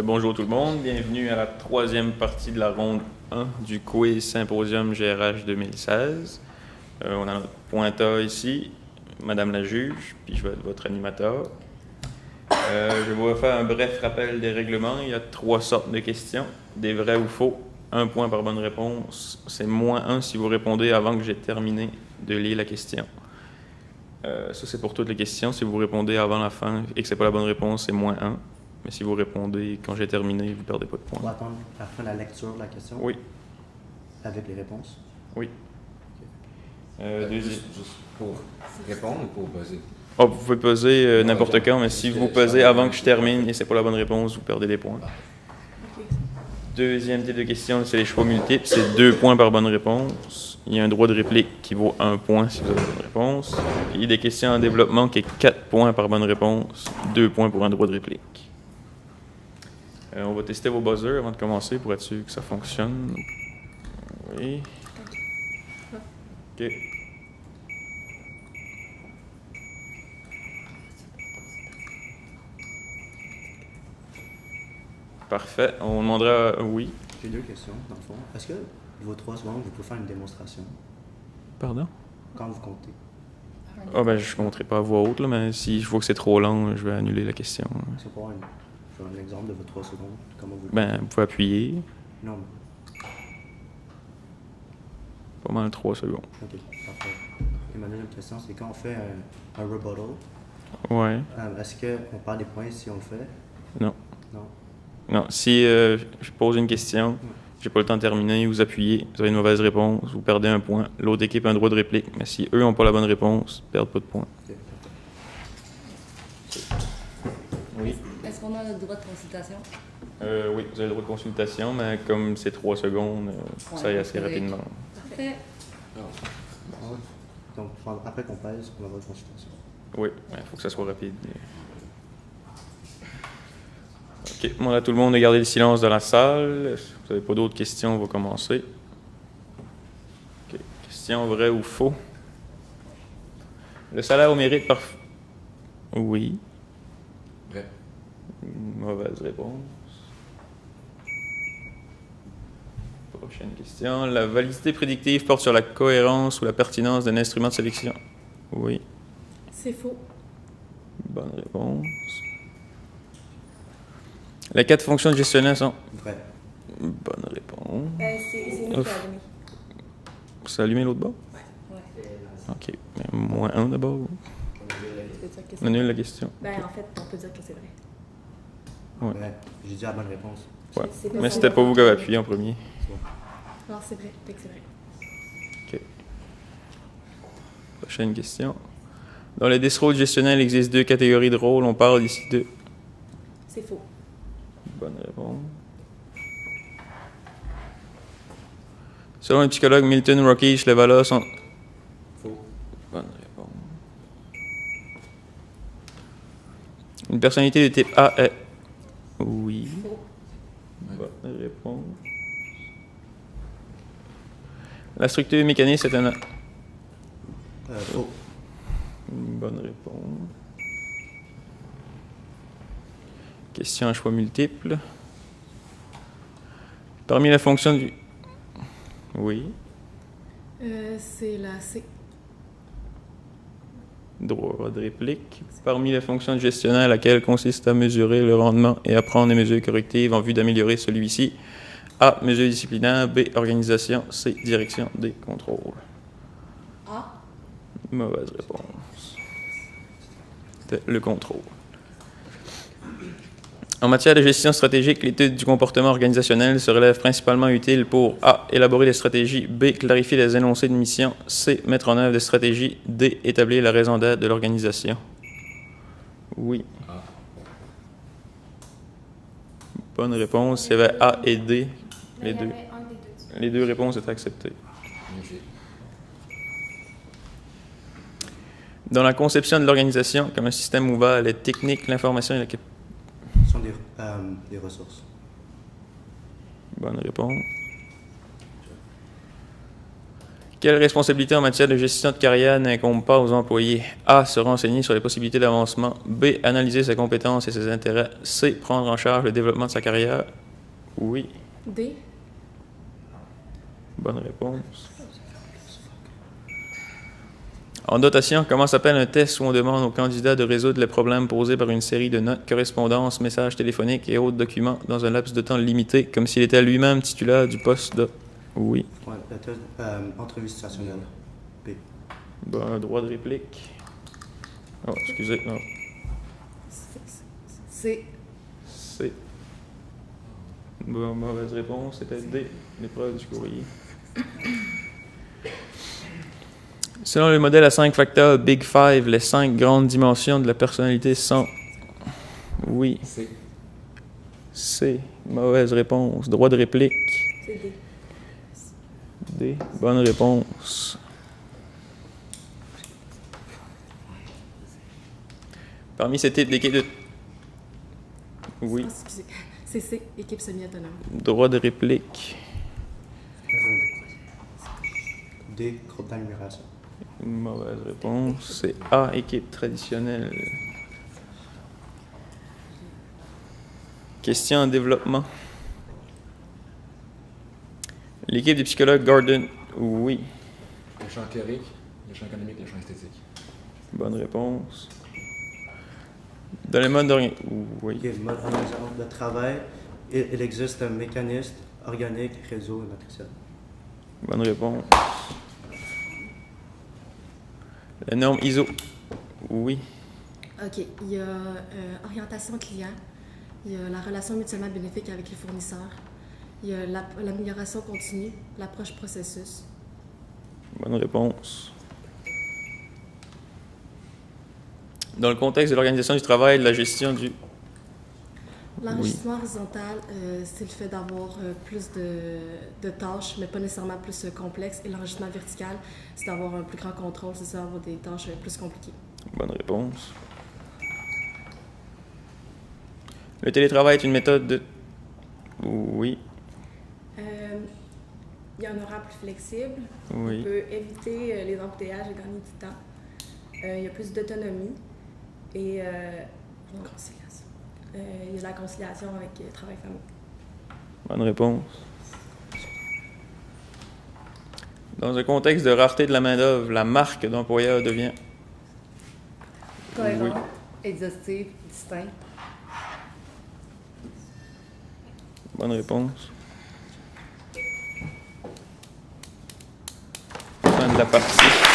Bonjour tout le monde, bienvenue à la troisième partie de la ronde 1 du quiz Symposium GRH 2016. On a notre pointeur ici, Madame la juge, puis je vais être votre animateur. Je vais vous faire un bref rappel des règlements. Il y a 3 sortes de questions, des vrais ou faux. 1 point par bonne réponse, c'est -1 si vous répondez avant que j'ai terminé de lire la question. Ça, c'est pour toutes les questions. Si vous répondez avant la fin et que ce n'est pas la bonne réponse, c'est -1. Mais si vous répondez quand j'ai terminé, vous ne perdez pas de points. On va attendre à la fin de la lecture de la question? Oui. Avec les réponses? Oui. Juste pour répondre ou pour buzzer? Oh, vous pouvez peser n'importe quand, mais si vous pesez avant que je termine et c'est pas la bonne réponse, vous perdez des points. Deuxième type de question, c'est les choix multiples. C'est 2 points par bonne réponse. Il y a un droit de réplique qui vaut 1 point si vous avez la bonne réponse. Puis il y a des questions en développement qui est 4 points par bonne réponse, 2 points pour un droit de réplique. On va tester vos buzzers avant de commencer pour être sûr que ça fonctionne. Oui. OK. Parfait. On demandera oui. J'ai 2 questions, dans le fond. Est-ce que vos 3 secondes, vous pouvez faire une démonstration Pardon? quand vous comptez? Ah ben je ne compterai pas à voix haute, là, mais si je vois que c'est trop long, je vais annuler la question. C'est pas un exemple de vos 3 secondes? Comment vous Ben, vous pouvez appuyer. Non. Pas mal 3 secondes. OK, parfait. Et ma deuxième question, c'est quand on fait un rebuttal, Ouais. est-ce qu'on perd des points si on le fait? Non. Non. Non. Si je pose une question, j'ai pas le temps de terminer, vous appuyez, vous avez une mauvaise réponse, vous perdez 1 point. L'autre équipe a un droit de réplique, mais si eux n'ont pas la bonne réponse, ils perdent pas de points. OK, Oui. Est-ce qu'on a le droit de consultation? Oui, vous avez le droit de consultation, mais comme c'est 3 secondes, ça y est assez rapidement. Parfait. parfait. Donc, après qu'on pèse, on va avoir une consultation. Oui, il faut que ça soit rapide. OK, on a tout le monde de garder le silence dans la salle. Si vous n'avez pas d'autres questions, on va commencer. OK, question vrai ou faux? Le salaire au mérite par... Oui. Vrai. Mauvaise réponse. Prochaine question. La validité prédictive porte sur la cohérence ou la pertinence d'un instrument de sélection? Oui. C'est faux. Bonne réponse. Les 4 fonctions de gestionnaire sont... Vrai. Bonne réponse. C'est nous qui a allumé. C'est allumé l'autre bord? Ouais. OK. Mais -1 d'abord. Tu peux dire que On annule la question. Ben, en fait, on peut dire que c'est vrai. Ouais. Vrai. J'ai dit la bonne réponse. Ouais. C'est pas Mais ça. c'était pas vous qui avez appuyé en premier. C'est bon. Non, c'est vrai. Fait que c'est vrai. OK. Prochaine question. Dans les desk rôles gestionnels, il existe 2 catégories de rôles. On parle ici de... C'est faux. Bonne réponse. Selon le psychologue Milton Rockish, les valeurs sont... Faux. Bonne réponse. Une personnalité de type A est... Oui. Faux. Bonne réponse. La structure mécanique, c'est un... Faux. Bonne réponse. Question à choix multiples. Parmi les fonctions du... Oui. C'est la C. Droit de réplique. Parmi les fonctions de gestionnaire, laquelle consiste à mesurer le rendement et à prendre des mesures correctives en vue d'améliorer celui-ci. A. Mesures disciplinaires. B. Organisation. C. Direction. D. Contrôle. A. Mauvaise réponse. C'était le contrôle. En matière de gestion stratégique, l'étude du comportement organisationnel se relève principalement utile pour A. Élaborer des stratégies. B. Clarifier les énoncés de mission. C. Mettre en œuvre des stratégies. D. Établir la raison d'être de l'organisation. Oui. A. Bonne réponse. Il y avait A et D. Les deux. un des deux. Les 2 réponses étaient acceptées. OK. Dans la conception de l'organisation, comme un système ouvert, les techniques, l'information et la... Ce sont des ressources. Bonne réponse. Quelle responsabilité en matière de gestion de carrière n'incombe pas aux employés? A. Se renseigner sur les possibilités d'avancement. B. Analyser ses compétences et ses intérêts. C. Prendre en charge le développement de sa carrière. Oui. D. Bonne réponse. En dotation, comment s'appelle un test où on demande au candidat de résoudre les problèmes posés par une série de notes, correspondances, messages téléphoniques et autres documents dans un laps de temps limité, comme s'il était lui-même titulaire du poste de... Oui. Ouais, le test, entrevue situationnelle. B. Bon, droit de réplique. Oh, excusez. Non. C. C. Bon, mauvaise réponse, c'était D. L'épreuve du courrier. Selon le modèle à 5 facteurs Big Five, les 5 grandes dimensions de la personnalité sont... Oui. C. C. Mauvaise réponse. Droit de réplique. C'est D. D. Bonne réponse. Parmi ces types d'équipes de... Oui. Ah, excusez. C'est C. Équipe semi-autonome. Droit de réplique. D. Groupe d'agglomération. Mauvaise réponse. C'est A. Équipe traditionnelle. Question en développement. L'équipe des psychologues Gordon. Oui. Le champ théorique, le champ économique, le champ esthétique. Bonne réponse. Dans les modes d'organisation. Oui. Ok, mode organisation de travail. Il existe un mécanisme organique, réseau et matriciel. Bonne réponse. La norme ISO. Oui. OK. Il y a orientation client. Il y a la relation mutuellement bénéfique avec les fournisseurs. Il y a l'amélioration continue, l'approche processus. Bonne réponse. Dans le contexte de l'organisation du travail et de la gestion du... L'enrichissement horizontal, c'est le fait d'avoir plus de tâches, mais pas nécessairement plus complexes. Et l'enrichissement vertical, c'est d'avoir un plus grand contrôle, c'est ça, d'avoir des tâches plus compliquées. Bonne réponse. Le télétravail est une méthode de... Oui. Il y a un horaire plus flexible. Oui. On peut éviter les embouteillages et gagner du temps. Il y a plus d'autonomie. Et il y a la conciliation avec travail-famille. Bonne réponse. Dans un contexte de rareté de la main-d'œuvre, la marque d'employeur devient... Cohérent, Oui. exhaustif, distinct. Bonne réponse. Fin de la partie.